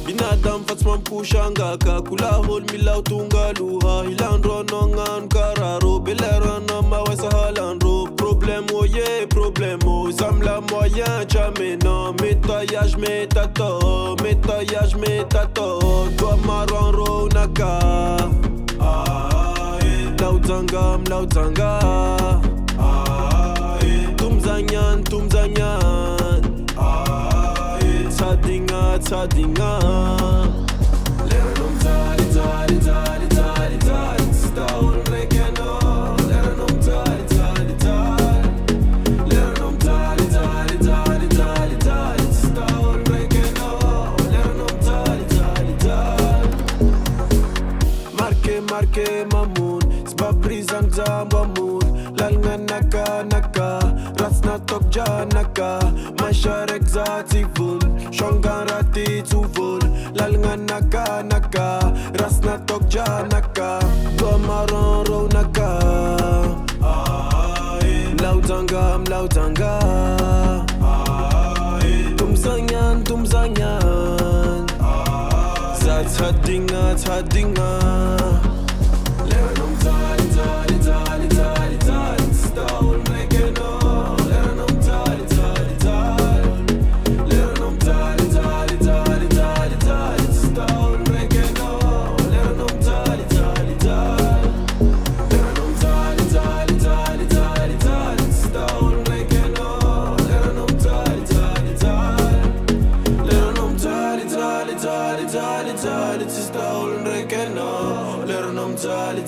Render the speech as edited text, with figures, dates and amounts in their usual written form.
Binadam fatsman pushanga ka kula hol milaw tungaluha hilandro nongan kararo belera na mawesa halandro problème oye problème o zamla moyen chamena métayage métato toi maranro naka lautzangam tumzanyan tsadinga Lera nom tali Staun rekeno Lera nom tali Lera nom tali Staun rekeno Lera nom tali Marke mamun Sba brizan zambamun Lalnga naka Rasna tokja naka Masharek zativul Shongan rati tuvul Lalnga naka Rasna tokja naka Tua maran ro naka Lautangam Tumzanyan Tsadinga Lera nom tali Staun rekeno Lera nom tali Lera nom tali Staun rekeno Lera nom tali Lera nom tali Staun rekeno Lera nom tali Lera nom tali Staun rekeno Lera nom tali